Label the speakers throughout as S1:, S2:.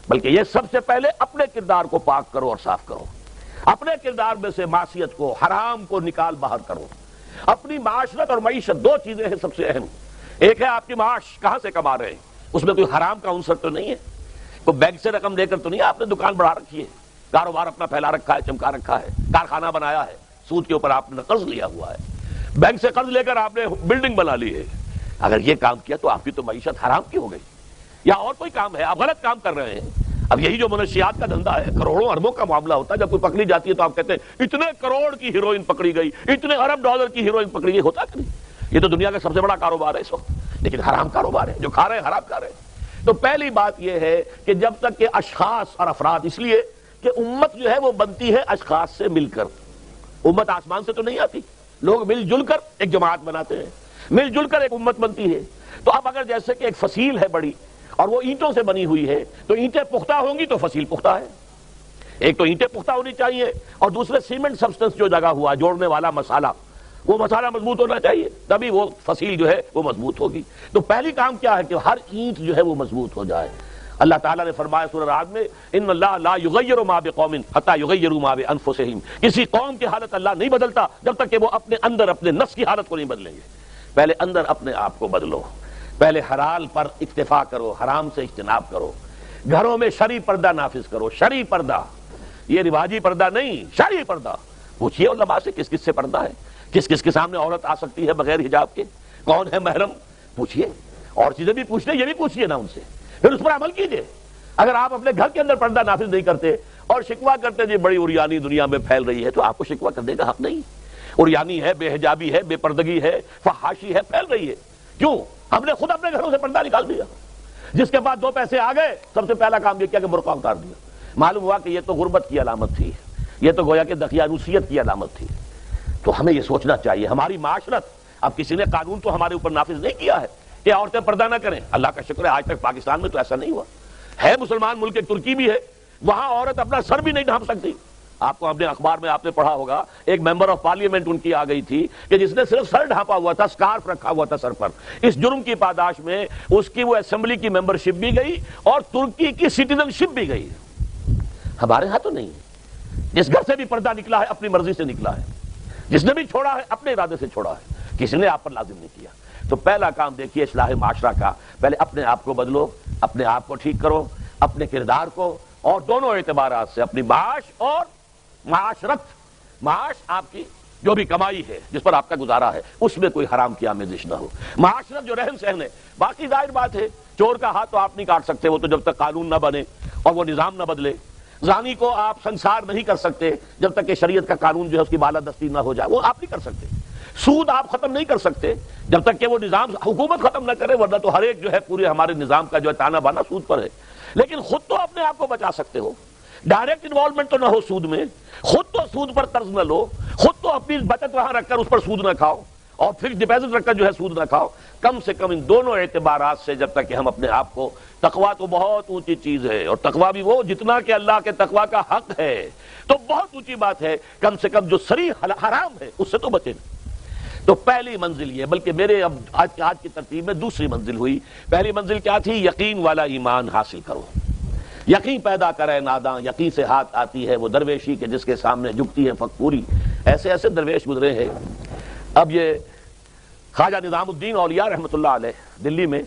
S1: بلکہ یہ سب سے پہلے اپنے کردار کو پاک کرو اور صاف کرو، اپنے کردار میں سے معصیت کو، حرام کو نکال باہر کرو۔ اپنی معاشرت اور معیشت دو چیزیں ہیں سب سے اہم۔ ایک ہے آپ کی معاش کہاں سے کما رہے ہیں، اس میں کوئی حرام کا عنصر تو نہیں ہے، کوئی بینک سے رقم لے کر تو نہیں، آپ نے دکان بڑھا رکھی ہے، کاروبار اپنا پھیلا رکھا ہے، چمکا رکھا ہے، کارخانہ بنایا ہے، سود کے اوپر آپ نے قرض لیا ہوا ہے، بینک سے قرض لے کر آپ نے بلڈنگ بنا لی ہے۔ اگر یہ کام کیا تو آپ کی تو معیشت حرام کی ہو گئی، یا اور کوئی کام ہے، آپ غلط کام کر رہے ہیں۔ اب یہی جو منشیات کا دھندا ہے، کروڑوں اربوں کا معاملہ ہوتا ہے، جب کوئی پکڑی جاتی ہے تو آپ کہتے ہیں اتنے کروڑ کی ہیروئن پکڑی گئی، اتنے ارب ڈالر کی ہیروئن پکڑی گئی، ہوتا کہ نہیں؟ یہ تو دنیا کا سب سے بڑا کاروبار ہے اس وقت، لیکن حرام کاروبار ہے، جو کھا رہے ہیں حرام کھا رہے ہیں۔ تو پہلی بات یہ ہے کہ جب تک کہ اشخاص اور افراد، اس لیے کہ امت جو ہے وہ بنتی ہے اشخاص سے مل کر، امت آسمان سے تو نہیں آتی، لوگ مل جل کر ایک جماعت بناتے ہیں، مل جل کر ایک امت بنتی ہے۔ تو اب اگر جیسے کہ ایک فصیل ہے بڑی اور وہ اینٹوں سے بنی ہوئی ہے، تو اینٹیں پختہ ہوں گی تو فصیل پختہ ہے۔ ایک تو اینٹیں پختہ ہونی چاہیے، اور دوسرے سیمنٹ سبسٹنس جو جگہ ہوا جوڑنے والا مسالہ، وہ مسالہ مضبوط ہونا چاہیے، تبھی وہ فصیل جو ہے وہ مضبوط ہوگی۔ تو پہلی کام کیا ہے کہ ہر اینٹ جو ہے وہ مضبوط ہو جائے۔ اللہ تعالیٰ نے فرمایا سورہ رعد میں، ان اللہ لا یغیر ما بقوم حتی یغیروا ما بانفسہم، کسی قوم کی حالت اللہ نہیں بدلتا جب تک کہ وہ اپنے اندر اپنے نفس کی حالت کو نہیں بدلیں گے۔ پہلے اندر اپنے آپ کو بدلو، پہلے حلال پر اکتفا کرو، حرام سے اجتناب کرو، گھروں میں شرعی پردہ نافذ کرو، شرعی پردہ، یہ رواجی پردہ نہیں، شرعی پردہ۔ پوچھئے علماء سے کس کس سے پردہ ہے، کس کس کے سامنے عورت آ سکتی ہے بغیر حجاب کے، کون ہے محرم، پوچھئے، اور چیزیں بھی پوچھ لیں، یہ بھی پوچھئے نا ان سے، پھر اس پر عمل کیجئے۔ اگر آپ اپنے گھر کے اندر پردہ نافذ نہیں کرتے اور شکوہ کرتے جی بڑی عریانی دنیا میں پھیل رہی ہے، تو آپ کو شکوہ کرنے کا حق نہیں۔ عریانی ہے، بے حجابی ہے، بے پردگی ہے، فحاشی ہے، پھیل رہی ہے، کیوں؟ ہم نے خود اپنے گھروں سے پردہ نکال دیا، جس کے بعد دو پیسے آ گئے سب سے پہلا کام یہ کیا کہ برقع اتار دیا۔ معلوم ہوا کہ یہ تو غربت کی علامت تھی، یہ تو گویا کہ دقیانوسیت کی علامت تھی۔ تو ہمیں یہ سوچنا چاہیے، ہماری معاشرت، اب کسی نے قانون تو ہمارے اوپر نافذ نہیں کیا ہے کہ عورتیں پردہ نہ کریں، اللہ کا شکر ہے آج تک پاکستان میں تو ایسا نہیں ہوا ہے۔ مسلمان ملک ایک ترکی بھی ہے، وہاں عورت اپنا سر بھی نہیں ڈھانپ سکتی۔ آپ کو اپنے اخبار میں آپ نے پڑھا ہوگا، ایک ممبر آف پارلیمنٹ ان کی آ گئی تھی کہ جس نے صرف سر ڈھانپا ہوا تھا، سکارف رکھا ہوا تھا سر پر، اس جرم کی پاداش میں اس کی وہ اسمبلی کی ممبرشپ بھی گئی اور ترکی کی سٹیزن شپ بھی گئی۔ ہمارے ہاں تو نہیں، جس گھر سے بھی پردہ نکلا ہے اپنی مرضی سے نکلا ہے، جس نے بھی چھوڑا ہے اپنے ارادے سے چھوڑا ہے، کسی نے آپ پر لازم نہیں کیا۔ تو پہلا کام دیکھیے اصلاح معاشرہ کا، پہلے اپنے آپ کو بدلو، اپنے آپ کو ٹھیک کرو، اپنے کردار کو، اور دونوں اعتبارات سے اپنی معاش اور معاشرت۔ معاش آپ کی جو بھی کمائی ہے، جس پر آپ کا گزارا ہے، اس میں کوئی حرام کی آمیزش نہ ہو۔ معاشرت جو رہن سہن ہے، باقی ظاہر بات ہے چور کا ہاتھ تو آپ نہیں کاٹ سکتے، وہ تو جب تک قانون نہ بنے اور وہ نظام نہ بدلے۔ زانی کو آپ سنسار نہیں کر سکتے جب تک کہ شریعت کا قانون جو ہے اس کی بالادستی نہ ہو جائے، وہ آپ نہیں کر سکتے۔ سود آپ ختم نہیں کر سکتے جب تک کہ وہ نظام حکومت ختم نہ کرے، ورنہ تو ہر ایک جو ہے پورے ہمارے نظام کا جو ہے تانا بانا سود پر ہے۔ لیکن خود تو اپنے آپ کو بچا سکتے ہو، ڈائریکٹ انوالومنٹ تو نہ ہو سود میں، خود تو سود پر قرض نہ لو، خود تو اپنی بچت وہاں رکھ کر اس پر سود نہ کھاؤ، اور فکس ڈپازٹ رکھ کر جو ہے سود نہ کھاؤ۔ کم سے کم ان دونوں اعتبارات سے جب تک کہ ہم اپنے آپ کو، تقویٰ تو بہت اونچی چیز ہے، اور تقویٰ بھی وہ جتنا کہ اللہ کے تقویٰ کا حق ہے، تو بہت اونچی بات ہے، کم سے کم جو صریح حرام ہے اس سے تو بچیں۔ تو پہلی منزل یہ، بلکہ میرے اب آج کی ترتیب میں دوسری منزل ہوئی۔ پہلی منزل کیا تھی؟ یقین والا ایمان حاصل کرو، یقین پیدا کرے ناداں، یقین سے ہاتھ آتی ہے وہ درویشی کے جس کے سامنے جھکتی ہے فقوری۔ ایسے ایسے درویش گزرے ہیں۔ اب یہ خواجہ نظام الدین اولیاء رحمۃ اللہ علیہ، دلی میں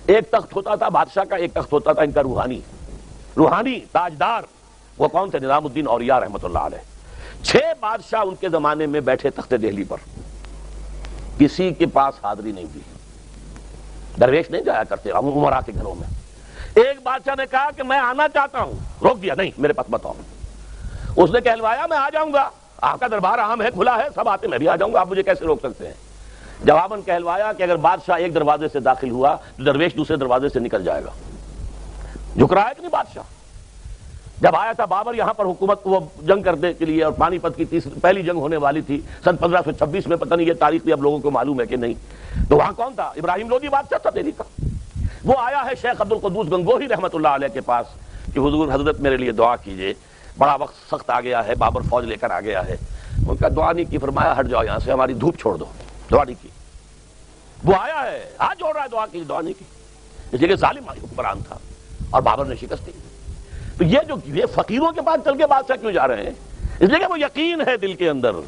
S1: ایک تخت ہوتا تھا بادشاہ کا، ایک تخت ہوتا تھا ان کا روحانی تاجدار۔ وہ کون تھے؟ نظام الدین اولیاء رحمۃ اللہ علیہ۔ 6 بادشاہ ان کے زمانے میں بیٹھے تخت دہلی پر، کسی کے پاس حاضری نہیں تھی، درویش نہیں جایا کرتے عمرا کے گھروں میں۔ ایک بادشاہ نے کہا کہ میں آنا چاہتا ہوں، روک دیا، نہیں میرے پاس مت آؤ۔ اس نے کہلوایا میں آ جاؤں گا، آپ کا دربار عام ہے، کھلا ہے، سب آتے، میں بھی آ جاؤں گا، آپ مجھے کیسے روک سکتے ہیں؟ جواباً کہلوایا کہ اگر بادشاہ ایک دروازے سے داخل ہوا تو درویش دوسرے دروازے سے نکل جائے گا۔ جھک رہا ہے کہ نہیں بادشاہ؟ جب آیا تھا بابر یہاں پر حکومت کو جنگ کرنے کے لیے، اور پانی پت کی پہلی جنگ ہونے والی تھی سن 1526 میں، پتہ نہیں یہ تاریخ بھی اب لوگوں کو معلوم ہے کہ نہیں، تو وہاں کون تھا؟ ابراہیم لودھی بادشاہ تھا دہلی کا۔ وہ آیا ہے شیخ عبد القدوس گنگوہی رحمۃ اللہ علیہ کے پاس کہ حضور حضرت میرے لیے دعا کیجئے، بڑا وقت سخت آ گیا ہے، بابر فوج لے کر آ گیا ہے۔ ان کا دعا نہیں کی، فرمایا ہٹ جاؤ یہاں سے، ہماری دھوپ چھوڑ دو، دعا نہیں کی۔ وہ آیا ہے ہاتھ جوڑ رہا ہے، دعا کی، دعا نہیں کی، اس لیے کہ ظالم حکمران تھا اور بابر نے شکست دی۔ تو یہ فقیروں کے پاس چل کے بادشاہ کیوں جا رہے ہیں؟ اس لیے کہ وہ یقین ہے دل کے اندر،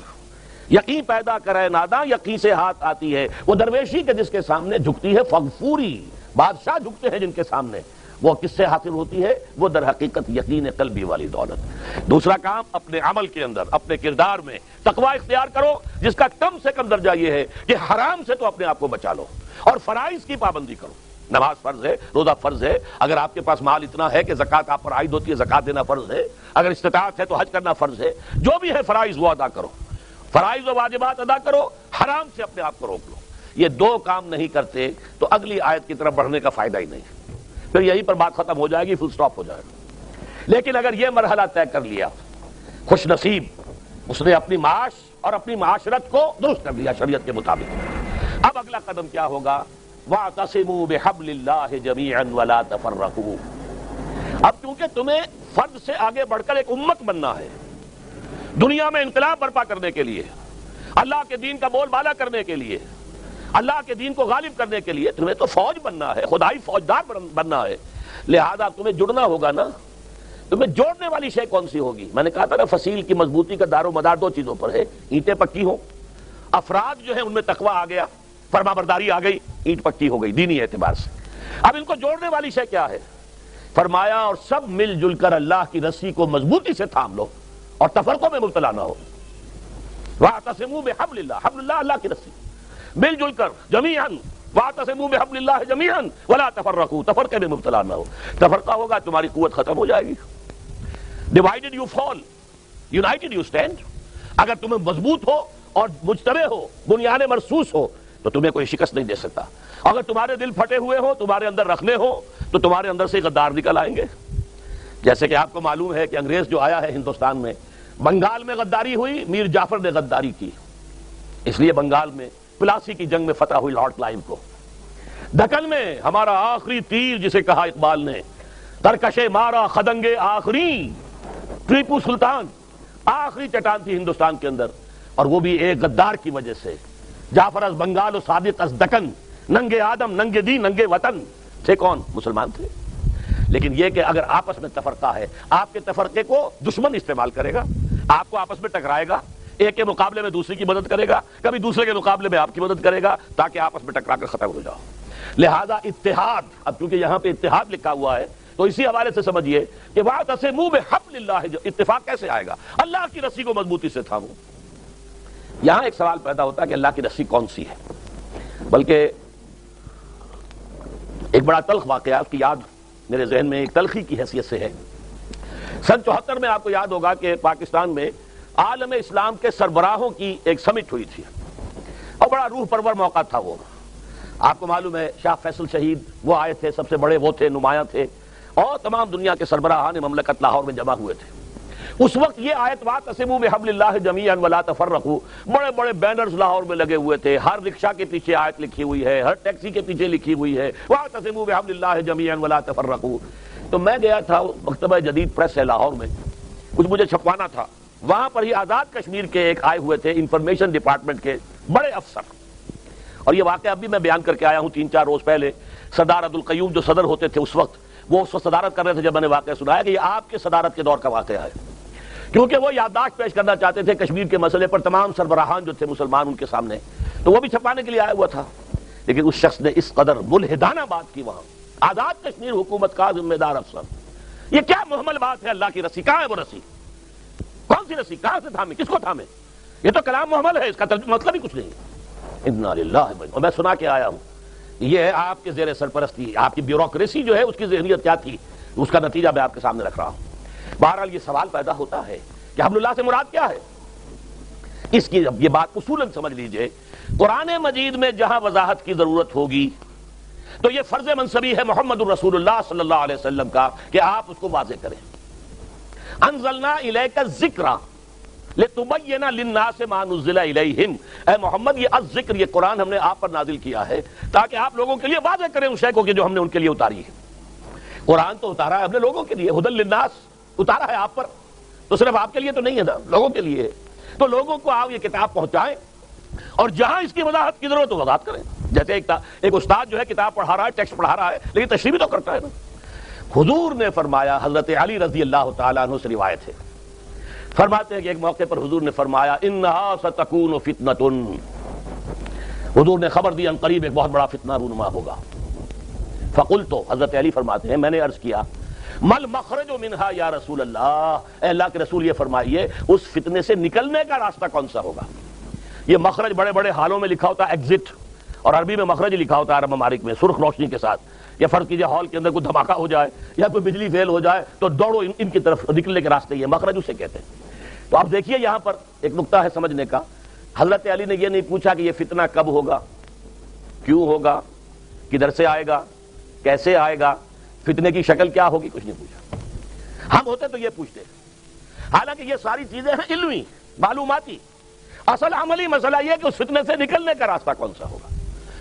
S1: یقین پیدا کرے ناداں یقین سے ہاتھ آتی ہے، وہ درویشی کے جس کے سامنے جھکتی ہے فغفوری، بادشاہ جھکتے ہیں جن کے سامنے، وہ کس سے حاصل ہوتی ہے؟ وہ در حقیقت یقین قلبی والی دولت۔ دوسرا کام، اپنے عمل کے اندر، اپنے کردار میں تقوی اختیار کرو، جس کا کم سے کم درجہ یہ ہے کہ حرام سے تو اپنے آپ کو بچا لو اور فرائض کی پابندی کرو۔ نماز فرض ہے، روزہ فرض ہے، اگر آپ کے پاس مال اتنا ہے کہ زکوٰۃ آپ پر عائد ہوتی ہے، زکوٰۃ دینا فرض ہے، اگر استطاعت ہے تو حج کرنا فرض ہے، جو بھی ہے فرائض وہ ادا کرو، فرائض و واجبات ادا کرو، حرام سے اپنے آپ کو روک لو۔ یہ دو کام نہیں کرتے تو اگلی آیت کی طرف بڑھنے کا فائدہ ہی نہیں، پھر یہیں پر بات ختم ہو جائے گی، فل سٹاپ ہو جائے گا۔ لیکن اگر یہ مرحلہ طے کر لیا، خوش نصیب، اس نے اپنی معاش اور اپنی معاشرت کو درست کر لیا شریعت کے مطابق۔ اب اگلا قدم کیا ہوگا؟ وَاعْتَصِمُوا بِحَبْلِ اللَّهِ جَمِيعًا وَلَا تَفَرَّقُوا۔ اب کیونکہ تمہیں فرد سے آگے بڑھ کر ایک امت بننا ہے، دنیا میں انقلاب برپا کرنے کے لیے، اللہ کے دین کا بول بالا کرنے کے لیے، اللہ کے دین کو غالب کرنے کے لیے تمہیں تو فوج بننا ہے، خدائی فوجدار بننا ہے، لہذا تمہیں جڑنا ہوگا نا۔ تمہیں جوڑنے والی شے کون سی ہوگی؟ میں نے کہا تھا نا، فصیل کی مضبوطی کا دار و مدار دو چیزوں پر ہے، اینٹیں پکی ہوں، افراد جو ہیں ان میں تقویٰ آ گیا، فرما برداری آ گئی، اینٹ پکی ہو گئی دینی اعتبار سے۔ اب ان کو جوڑنے والی شے کیا ہے؟ فرمایا اور سب مل جل کر اللہ کی رسی کو مضبوطی سے تھام لو اور تفرقوں میں مبتلا نہ ہو۔ وَاعْتَصِمُوا بِحَبْلِ اللَّهِ، حبل اللہ، اللہ کی رسی، مل جل کر جمیعاً، وَاعْتَصِمُوا بِحَبْلِ اللَّهِ جَمِيعًا وَلَا تَفَرَّقُوا، تفرقے میں مبتلا نہ ہو۔ تفرقہ ہوگا تمہاری قوت ختم ہو جائے گی۔ Divided you fall, United you stand. اگر تمہیں مضبوط ہو اور مجتمع ہو، بنیاد مرصوص ہو، تو تمہیں کوئی شکست نہیں دے سکتا۔ اگر تمہارے دل پھٹے ہوئے ہو، تمہارے اندر رکھنے ہو، تو تمہارے اندر سے غدار نکل آئیں گے۔ جیسے کہ آپ کو معلوم ہے کہ انگریز جو آیا ہے ہندوستان میں، بنگال میں غداری ہوئی، میر جعفر نے غداری کی، اس لیے بنگال میں پلاسی کی جنگ میں فتح ہوئی لارڈ کلائیو کو۔ دکن میں ہمارا آخری تیر جسے کہا اقبال نے، ترکشے مارا خدنگ آخری، ٹیپو سلطان آخری چٹان تھی ہندوستان کے اندر، اور وہ بھی ایک غدار کی وجہ سے۔ جعفر از بنگال و صادق از دکن، ننگے آدم ننگے دین ننگے وطن تھے، کون؟ مسلمان تھے۔ لیکن یہ کہ اگر آپس میں تفرقہ ہے، آپ کے تفرقے کو دشمن استعمال کرے گا، آپ کو آپس میں ٹکرائے گا، ایک کے مقابلے میں دوسرے کی مدد کرے گا، کبھی دوسرے کے مقابلے میں آپ کی مدد کرے گا، تاکہ آپس میں ٹکرا کر ختم ہو جاؤ۔ لہذا اتحاد، اب کیونکہ یہاں پہ اتحاد لکھا ہوا ہے تو اسی حوالے سے سمجھیے کہ وَاعْتَصِمُوا بِحَبْلِ اللَّهِ، اتفاق کیسے آئے گا؟ اللہ کی رسی کو مضبوطی سے تھامو۔ یہاں ایک سوال پیدا ہوتا ہے کہ اللہ کی رسی کون سی ہے؟ بلکہ ایک بڑا تلخ واقعہ کی یاد میرے ذہن میں ایک تلخی کی حیثیت سے ہے۔ سن 74 میں آپ کو یاد ہوگا کہ پاکستان میں عالم اسلام کے سربراہوں کی ایک سمٹ ہوئی تھی، اور بڑا روح پرور موقع تھا وہ۔ آپ کو معلوم ہے شاہ فیصل شہید وہ آئے تھے، سب سے بڑے وہ تھے، نمایاں تھے، اور تمام دنیا کے سربراہان مملکت لاہور میں جمع ہوئے تھے۔ اس وقت یہ آیت وَاعْتَصِمُوا بِحَبْلِ اللَّهِ جَمِيعًا وَلَا تَفَرَّقُوا، بڑے بڑے بینرز لاہور میں لگے ہوئے تھے، ہر رکشہ کے پیچھے آیت لکھی ہوئی ہے، ہر ٹیکسی کے پیچھے لکھی ہوئی ہے وَاعْتَصِمُوا بِحَبْلِ اللَّهِ جَمِيعًا وَلَا تَفَرَّقُوا۔ تو میں گیا تھا مکتبہ جدید پریس ہے لاہور میں، کچھ مجھے چھپوانا تھا، وہاں پر ہی آزاد کشمیر کے ایک آئے ہوئے تھے انفارمیشن ڈپارٹمنٹ کے بڑے افسر، اور یہ واقعہ ابھی میں بیان کر کے آیا ہوں 3-4 روز پہلے۔ سردار عبدالقیوم جو صدر ہوتے تھے اس وقت، وہ اس وقت صدارت کر رہے تھے جب میں نے واقعہ سنایا کہ یہ آپ کے صدارت کے دور کا واقعہ ہے، کیونکہ وہ یادداشت پیش کرنا چاہتے تھے کشمیر کے مسئلے پر تمام سربراہان جو تھے مسلمان ان کے سامنے، تو وہ بھی چھپانے کے لیے آیا ہوا تھا۔ لیکن اس شخص نے اس قدر ملحدانہ بات کی وہاں، آزاد کشمیر حکومت کا ذمہ دار افسر، یہ کیا محمل بات ہے؟ اللہ کی رسی کہاں ہے؟ وہ رسی کون سی رسی؟ کہاں سے تھامے؟ کس کو تھامے؟ یہ تو کلام محمل ہے، اس کا مطلب ہی کچھ نہیں۔ انا للہ، اور میں سنا کے آیا ہوں، یہ ہے آپ کے زیر سرپرستی، آپ کی بیوروکریسی جو ہے اس کی ذہنیت کیا تھی، اس کا نتیجہ میں آپ کے سامنے رکھ رہا ہوں۔ بہرحال یہ سوال پیدا ہوتا ہے کہ حبل اللہ سے مراد کیا ہے؟ اس کی یہ بات اصولاً سمجھ لیجئے، قرآن مجید میں جہاں وضاحت کی ضرورت ہوگی تو یہ فرض منصبی ہے محمد الرسول اللہ صلی اللہ علیہ وسلم کا کہ آپ اس کو واضح کریں۔ انزلنا الیک الذکر لتبین للناس ما نزل الیہم، اے محمد یہ الذکر، یہ قرآن ہم نے آپ پر نازل کیا ہے تاکہ آپ لوگوں کے لیے واضح کریں اس شے کو کہ جو ہم نے ان کے لیے اتاری ہے۔ قرآن تو اتارا ہے ہم نے لوگوں کے لیے، ہدی للناس اتارا ہے آپ پر، تو صرف آپ کے لیے تو نہیں ہے نا، لوگوں کے لیے ہے، تو لوگوں کو آپ یہ کتاب پہنچائیں اور جہاں اس کی وضاحت کی ضرورت ہو وضاحت کریں۔ جیسے ایک استاد جو ہے کتاب پڑھا رہا ہے، ٹیکسٹ پڑھا رہا ہے، لیکن تشریح بھی تو کرتا ہے نا۔ حضور نے فرمایا، حضرت علی رضی اللہ تعالیٰ عنہ سے روایت ہے، فرماتے ہیں کہ ایک موقع پر حضور نے فرمایا انہا ستکون فتنۃ، حضور نے خبر دی ان قریب ایک بہت بڑا فتنہ رونما ہوگا۔ فقلت، حضرت علی فرماتے ہیں میں نے عرض کیا مل مخرج منہا یا رسول اللہ، اے اللہ کے رسول یہ فرمائیے اس فتنے سے نکلنے کا راستہ کون سا ہوگا؟ یہ مخرج بڑے بڑے حالوں میں لکھا ہوتا ہے ایگزٹ، اور عربی میں مخرج لکھا ہوتا ہے عرب ممالک میں سرخ روشنی کے ساتھ، یا فرض کیجئے ہال کے اندر کوئی دھماکہ ہو جائے یا کوئی بجلی فیل ہو جائے تو دوڑو ان کی طرف، نکلنے کے راستے یہ مخرج اسے کہتے ہیں۔ تو آپ دیکھیے یہاں پر ایک نقطہ ہے سمجھنے کا، حضرت علی نے یہ نہیں پوچھا کہ یہ فتنہ کب ہوگا، کیوں ہوگا، کدھر سے آئے گا، کیسے آئے گا، فتنے کی شکل کیا ہوگی، کچھ نہیں پوچھا۔ ہم ہوتے تو یہ پوچھتے، حالانکہ یہ ساری چیزیں ہیں علمی معلوماتی، اصل عملی مسئلہ یہ کہ اس فتنے سے نکلنے کا راستہ کون سا ہوگا۔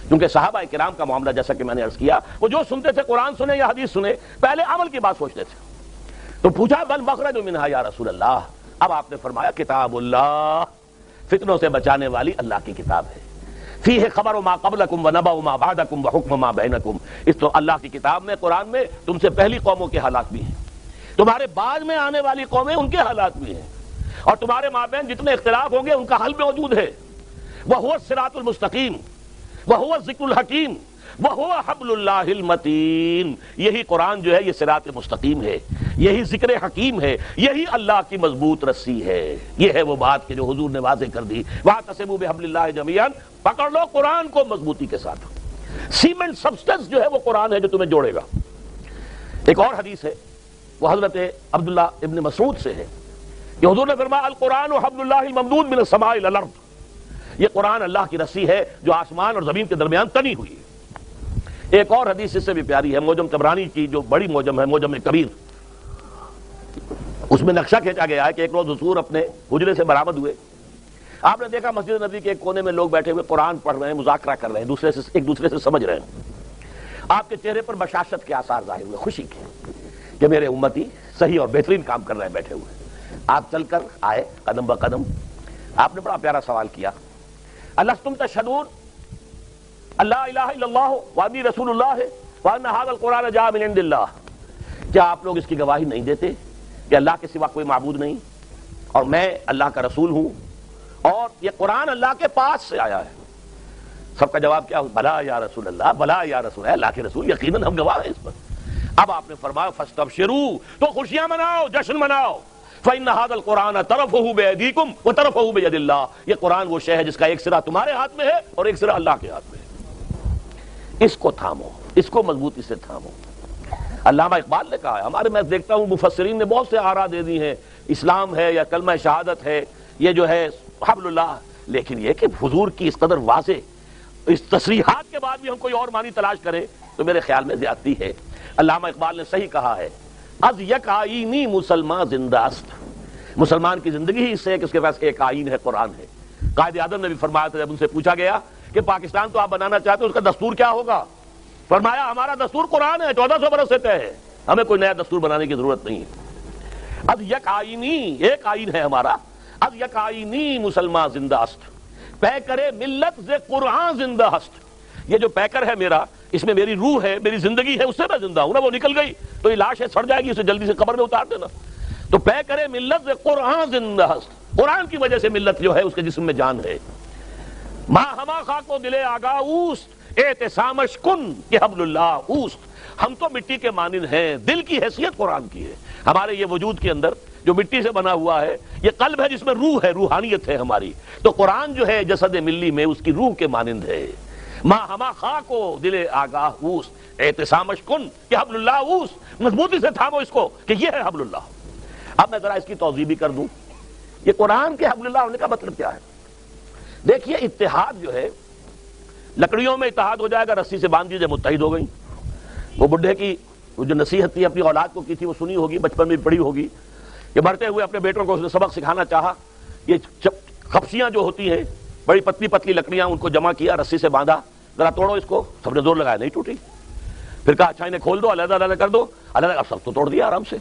S1: کیونکہ صحابہ کرام کا معاملہ جیسا کہ میں نے عرض کیا، وہ جو سنتے تھے قرآن سنے یا حدیث سنے پہلے عمل کی بات سوچتے تھے۔ تو پوچھا بل مخرج منہا یا رسول اللہ، اب آپ نے فرمایا کتاب اللہ، فتنوں سے بچانے والی اللہ کی کتاب ہے، فیہ خبر ما قبلکم و نبأ ما بعدکم و حکم ما بینکم، اس تو اللہ کی کتاب میں قرآن میں تم سے پہلی قوموں کے حالات بھی ہیں، تمہارے بعد میں آنے والی قومیں ان کے حالات بھی ہیں، اور تمہارے مابین جتنے اختلاف ہوں گے ان کا حل موجود ہے۔ وَهُوَ الصِّرَاطُ الْمُسْتَقِيمُ وَهُوَ الذِّكْرُ الْحَكِيمُ وَهُوَ حَبْلُ اللَّهِ الْمَتِينُ، یہی قرآن جو ہے یہ صراط مستقیم ہے، یہی ذکر حکیم ہے، یہی اللہ کی مضبوط رسی ہے۔ یہ ہے وہ بات کہ جو حضور نے واضح کر دی، وَاعْتَصِمُوا بِحَبْلِ اللَّهِ جَمِيعًا، پکڑ لو قرآن کو مضبوطی کے ساتھ، سیمنٹ سبسٹنس جو ہے وہ قرآن ہے جو تمہیں جوڑے گا۔ ایک اور حدیث ہے وہ حضرت عبداللہ ابن مسعود سے ہے کہ حضور نے فرمایا القرآن حبل اللہ الممدود من السماء الى الارض، یہ قرآن اللہ کی رسی ہے جو آسمان اور زمین کے درمیان تنی ہوئی ہے۔ ایک اور حدیث اس سے بھی پیاری ہے، موجم طبرانی کی جو بڑی موجم ہے، موجم کبیر، اس میں نقشہ کھینچا گیا ہے کہ ایک روز حضور اپنے حجرے سے برآمد ہوئے، آپ نے دیکھا مسجد نبوی کے ایک کونے میں لوگ بیٹھے ہوئے قرآن پڑھ رہے ہیں، مذاکرہ کر رہے ہیں، ایک دوسرے سے سمجھ رہے ہیں۔ آپ کے چہرے پر بشاشت کے آثار ظاہر ہوئے، خوشی کے کہ میرے امتی صحیح اور بہترین کام کر رہے ہیں بیٹھے ہوئے۔ آپ چل کر آئے قدم بقدم، آپ نے بڑا پیارا سوال کیا، الستم تشہدون اللہ الہ الا اللہ وانی رسول اللہ وان ھذا القرآن جاء من عند اللہ، کیا آپ لوگ اس کی گواہی نہیں دیتے کہ اللہ کے سوا کوئی معبود نہیں اور میں اللہ کا رسول ہوں اور یہ قرآن اللہ کے پاس سے آیا ہے؟ سب کا جواب کیا؟ بلا یا رسول اللہ، بلا یا رسول ہے، اللہ کے رسول، یقیناً ہم گواہ ہیں اس پر۔ اب آپ نے فرمایا فاستبشروا، تو خوشیاں مناؤ، جشن مناؤ، فإن هذا القرآن طرفه بأيديكم وطرفه بيد الله، یہ قرآن وہ شے ہے جس کا ایک سرا تمہارے ہاتھ میں ہے اور ایک سرا اللہ کے ہاتھ میں ہے، اس کو تھامو، اس کو مضبوطی سے تھامو۔ علامہ اقبال نے کہا ہے، ہمارے میں دیکھتا ہوں مفسرین نے بہت سے آراء دے دی ہیں، اسلام ہے یا کلمہ شہادت ہے، یہ جو ہے حبل اللہ، لیکن یہ کہ حضور کی اس قدر واضح اس تصریحات کے بعد بھی ہم کوئی اور معنی تلاش کریں تو میرے خیال میں زیادتی ہے۔ علامہ اقبال نے صحیح کہا ہے، از یک آئینی مسلمان زندہ است، مسلمان کی زندگی ہی اس سے ہے کہ اس کے پاس ایک آئین ہے، قرآن ہے۔ قائد اعظم نے بھی فرمایا تھا جب ان سے پوچھا گیا کہ پاکستان تو آپ بنانا چاہتے ہیں، اس کا دستور کیا ہوگا؟ فرمایا ہمارا دستور قرآن ہے، 1400 برس سے طے ہے، ہمیں کوئی نیا دستور بنانے کی ضرورت نہیں ہے۔ از یک آئینی، ایک آئین ہے ہمارا، از یک آئینی مسلمان زندہ است، پے کرے ملت ز قرآن زندہ است، یہ جو پیکر ہے میرا، اس میں میری روح ہے، میری زندگی ہے، اس سے میں زندہ ہوں نا، وہ نکل گئی تو یہ لاش ہے، سڑ جائے گی، اسے جلدی سے قبر میں اتار دینا۔ تو پے کرے ملت ز قرآن زندہ است، قرآن کی وجہ سے ملت جو ہے اس کے جسم میں جان ہے۔ ماں ہما خاک و دل آگاہ اوست، اعتصامش کن کہ حبل اللہ اوست، ہم تو مٹی کے مانند ہیں، دل کی حیثیت قرآن کی ہے، ہمارے یہ وجود کے اندر جو مٹی سے بنا ہوا ہے، یہ قلب ہے جس میں روح ہے، روحانیت ہے ہماری، تو قرآن جو ہے جسد ملی میں اس کی روح کے مانند ہے۔ ماں ہما خاک و دل آگاہ اوست، اعتصامش کن کہ حبل اللہ اوست، مضبوطی سے تھامو اس کو کہ یہ ہے حبل اللہ۔ اب میں ذرا اس کی توضیح بھی کر دوں، یہ قرآن کے حبل اللہ ہونے کا مطلب کیا ہے؟ دیکھیے اتحاد جو ہے، لکڑیوں میں اتحاد ہو جائے گا، رسی سے باندھ دیجیے متحد ہو گئی۔ وہ بڈھے کی وہ جو نصیحت تھی اپنی اولاد کو کی تھی وہ سنی ہوگی، بچپن میں پڑھی ہوگی، کہ مرتے ہوئے اپنے بیٹوں کو اس نے سبق سکھانا چاہا، یہ خپسیاں جو ہوتی ہیں بڑی پتلی پتلی لکڑیاں، ان کو جمع کیا، رسی سے باندھا، ذرا توڑو اس کو، سب نے زور لگایا، نہیں ٹوٹی۔ پھر کہا اچھا انہیں کھول دو، علیحدہ علیحدہ کر دو، علیحدہ، اب سب تو توڑ دیا آرام سے۔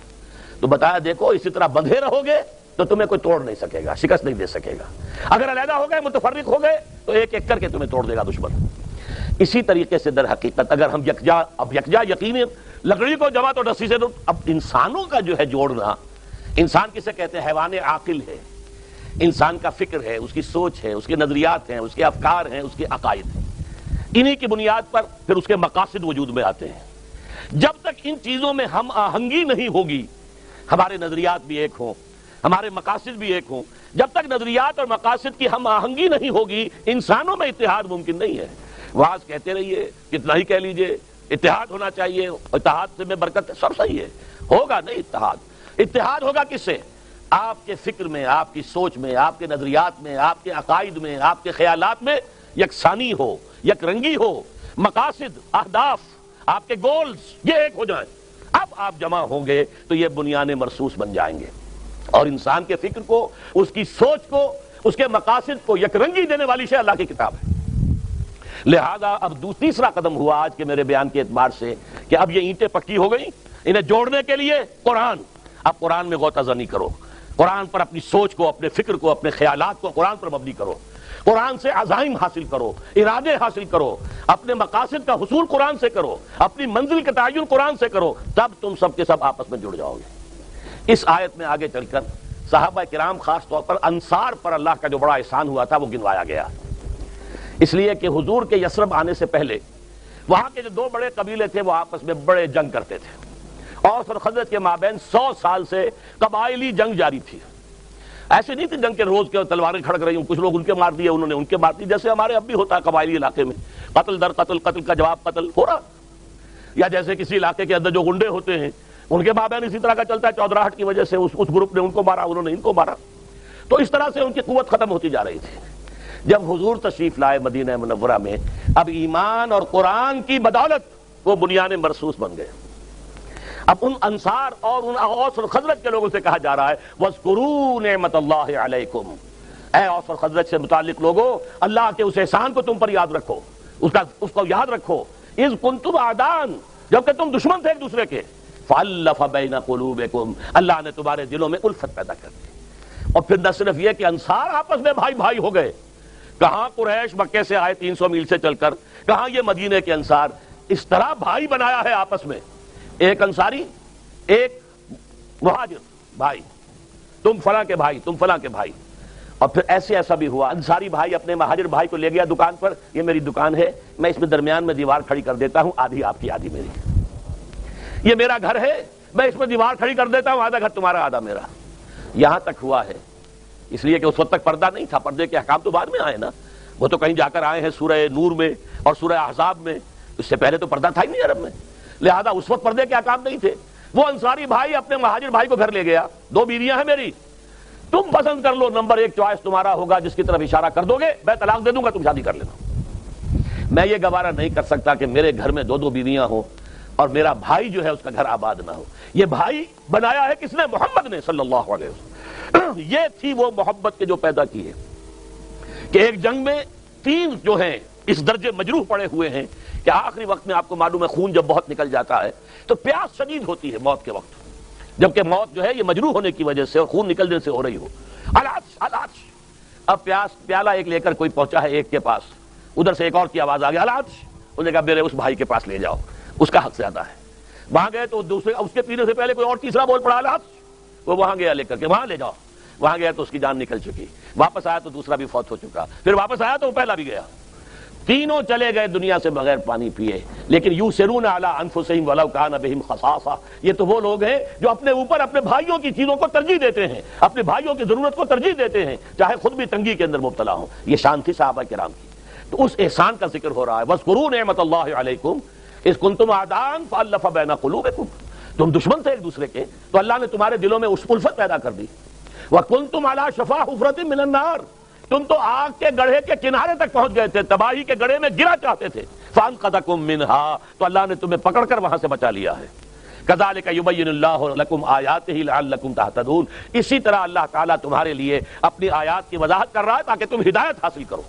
S1: تو بتایا دیکھو اسی طرح بندھے رہو گے تو تمہیں کوئی توڑ نہیں سکے گا، شکست نہیں دے سکے گا، اگر علیحدہ ہو گئے، متفرق ہو گئے تو ایک ایک کر کے تمہیں توڑ دے گا دشمن۔ اسی طریقے سے در حقیقت اگر ہم یکجا یقین لکڑی کو جما تو رسی سے اب انسانوں کا جو ہے جوڑنا، انسان کسے کہتے ہیں؟ حیوان عاقل ہے، انسان کا فکر ہے، اس کی سوچ ہے، اس کے نظریات ہیں، اس کے افکار ہیں، اس کے عقائد ہیں، انہی کی بنیاد پر پھر اس کے مقاصد وجود میں آتے ہیں۔ جب تک ان چیزوں میں ہم آہنگی نہیں ہوگی، ہمارے نظریات بھی ایک ہوں، ہمارے مقاصد بھی ایک ہوں، جب تک نظریات اور مقاصد کی ہم آہنگی نہیں ہوگی، انسانوں میں اتحاد ممکن نہیں ہے۔ واز کہتے رہیے، کتنا ہی کہہ لیجئے اتحاد ہونا چاہیے، اتحاد سے میں برکت ہے، سب صحیح ہے، ہوگا نہیں اتحاد۔ اتحاد ہوگا کس سے؟ آپ کے فکر میں، آپ کی سوچ میں، آپ کے نظریات میں، آپ کے عقائد میں، آپ کے خیالات میں یکسانی ہو، یک رنگی ہو، مقاصد، اہداف، آپ کے گولز یہ ایک ہو جائیں، اب آپ جمع ہوں گے تو یہ بنیان مرصوص بن جائیں گے، اور انسان کے فکر کو، اس کی سوچ کو، اس کے مقاصد کو یک رنگی دینے والی شے اللہ کی کتاب ہے۔ لہذا اب تیسرا قدم ہوا آج کے میرے بیان کے اعتبار سے کہ اب یہ اینٹیں پکی ہو گئیں، انہیں جوڑنے کے لیے قرآن، اب قرآن میں غوطہ زنی کرو، قرآن پر اپنی سوچ کو، اپنے فکر کو، اپنے خیالات کو قرآن پر مبنی کرو، قرآن سے عزائم حاصل کرو، ارادے حاصل کرو، اپنے مقاصد کا حصول قرآن سے کرو، اپنی منزل کا تعین قرآن سے کرو، تب تم سب کے سب آپس میں جڑ جاؤ گے۔ اس آیت میں آگے چل کر صحابہ کرام، خاص طور پر انصار پر اللہ کا جو بڑا احسان ہوا تھا وہ گنوایا گیا، اس لیے کہ حضور کے یثرب آنے سے پہلے وہاں کے جو دو بڑے قبیلے تھے وہ آپس میں بڑے جنگ کرتے تھے، اوس اور خزرج کے مابین 100 سال سے قبائلی جنگ جاری تھی۔ ایسے نہیں تھی جنگ کے روز کے تلواریں کھڑک رہی ہوں، کچھ لوگ ان کے مار دیے، انہوں نے ان کے مار دی، جیسے ہمارے اب بھی ہوتا ہے قبائلی علاقے میں، قتل در قتل، قتل کا جواب قتل ہو رہا، یا جیسے کسی علاقے کے اندر جو گنڈے ہوتے ہیں ان کے مابین اسی طرح کا چلتا ہے، چودراہٹ کی وجہ سے اس گروپ نے ان کو مارا، انہوں نے ان کو مارا، تو اس طرح سے ان کی قوت ختم ہوتی جا رہی تھی۔ جب حضور تشریف لائے مدینہ منورہ میں، اب ایمان اور قرآن کی بدولت وہ بنیان مرصوص بن گئے۔ اب ان انصار اور ان اوس اور خزرج کے لوگوں سے کہا جا رہا ہے وَاذْكُرُوا نِعْمَتَ اللَّهِ عَلَيْكُمْ، اے اوس اور خزرج سے متعلق لوگوں، اللہ کے اس احسان کو تم پر یاد رکھو، اس کو یاد رکھو، اِذْ كُنْتُمْ أَعْدَاءً، جبکہ تم دشمن تھے ایک دوسرے کے، فَأَلَّفَ بَيْنَ قُلُوبِكُمْ، اللہ نے تمہارے دلوں میں الفت پیدا کر دی۔ اور پھر نہ صرف یہ کہ انصار آپس میں بھائی بھائی ہو گئے، کہاں قریش مکے سے آئے 300 میل سے چل کر، کہاں یہ مدینے کے انصار، اس طرح بھائی بنایا ہے آپس میں، ایک انصاری ایک مہاجر بھائی، تم فلاں کے بھائی، تم فلاں کے بھائی۔ اور پھر ایسا بھی ہوا، انصاری بھائی اپنے مہاجر بھائی کو لے گیا دکان پر، یہ میری دکان ہے، میں اس میں درمیان میں دیوار کھڑی کر دیتا ہوں، آدھی آپ کی آدھی میری، یہ میرا گھر ہے، میں اس میں دیوار کھڑی کر دیتا ہوں، آدھا گھر تمہارا آدھا میرا۔ یہاں تک ہوا ہے، اس لیے کہ اس وقت تک پردہ نہیں تھا، پردے کے احکام تو بعد میں آئے نا، وہ تو کہیں جا کر آئے ہیں سورہ نور میں اور سورہ احزاب میں، اس سے پہلے تو پردہ تھا ہی نہیں عرب میں، لہذا اس وقت پردے کے احکام نہیں تھے۔ وہ انصاری بھائی اپنے مہاجر بھائی کو گھر لے گیا، 2 بیویاں ہیں میری، تم پسند کر لو، نمبر 1 چوائس تمہارا ہوگا، جس کی طرف اشارہ کر دو گے میں طلاق دے دوں گا، تم شادی کر لینا۔ میں یہ گوارا نہیں کر سکتا کہ میرے گھر میں 2 بیویاں ہوں اور میرا بھائی جو ہے اس کا گھر آباد نہ ہو۔ یہ بھائی بنایا ہے کس نے؟ محمد نے صلی اللہ علیہ وسلم۔ یہ تھی وہ محبت کے جو پیدا کی ہے کہ ایک جنگ میں 3 جو ہیں اس درجے مجروح پڑے ہوئے ہیں کہ آخری وقت میں آپ کو معلوم ہے خون جب بہت نکل جاتا ہے تو پیاس شدید ہوتی ہے موت کے وقت، جبکہ موت جو ہے یہ مجروح ہونے کی وجہ سے اور خون نکلنے سے ہو رہی ہو، العطش۔ اب پیالہ ایک لے کر کوئی پہنچا ہے ایک کے پاس، ادھر سے ایک اور کی آواز آ گئی العطش، انہوں نے کہا میرے اس بھائی کے پاس لے جاؤ، اس کا حق زیادہ ہے۔ وہاں گئے تو دوسرے اس کے پینے سے پہلے کوئی اور تیسرا بول پڑا العطش، وہ وہاں گیا لے کر کے، وہاں لے جاؤ، وہاں گیا تو اس کی جان نکل چکی، واپس آیا تو دوسرا بھی فوت ہو چکا، پھر واپس آیا تو وہ پہلا بھی گیا، تینوں چلے گئے دنیا سے بغیر پانی پیے۔ لیکن یوسرون علی انفسہم ولو کان بہم خصاصہ، یہ تو وہ لوگ ہیں جو اپنے اوپر اپنے بھائیوں کی چیزوں کو ترجیح دیتے ہیں، اپنے بھائیوں کی ضرورت کو ترجیح دیتے ہیں، چاہے خود بھی تنگی کے اندر مبتلا ہوں۔ یہ شان تھی صحابہ کرام کی۔ تو اس احسان کا ذکر ہو رہا ہے، وَاذْكُرُوا نِعْمَتَ اللَّهِ عَلَيْكُمْ إِذْ كُنْتُمْ أَعْدَاءً فَأَلَّفَ بَيْنَ قُلُوبِكُمْ، تم دشمن تھے ایک دوسرے کے تو اللہ نے تمہارے دلوں میں اس الفت پیدا کر دی۔ وَكُنْتُمْ عَلَى شَفَا حُفْرَةٍ مِّنَ النَّارِ، تم تو آگ کے گڑھے کے کنارے تک پہنچ گئے تھے، تباہی کے گڑھے میں گرا چاہتے تھے، فَأَنْقَذَكُم مِّنْهَا، تو اللہ نے تمہیں پکڑ کر وہاں سے بچا لیا ہے۔ كَذَلِكَ يُبَيِّنُ اللَّهُ لَكُمْ آيَاتِهِ لَعَلَّكُمْ تَهْتَدُونَ، اسی طرح اللہ تعالیٰ تمہارے لیے اپنی آیات کی وضاحت کر رہا ہے تاکہ تم ہدایت حاصل کرو۔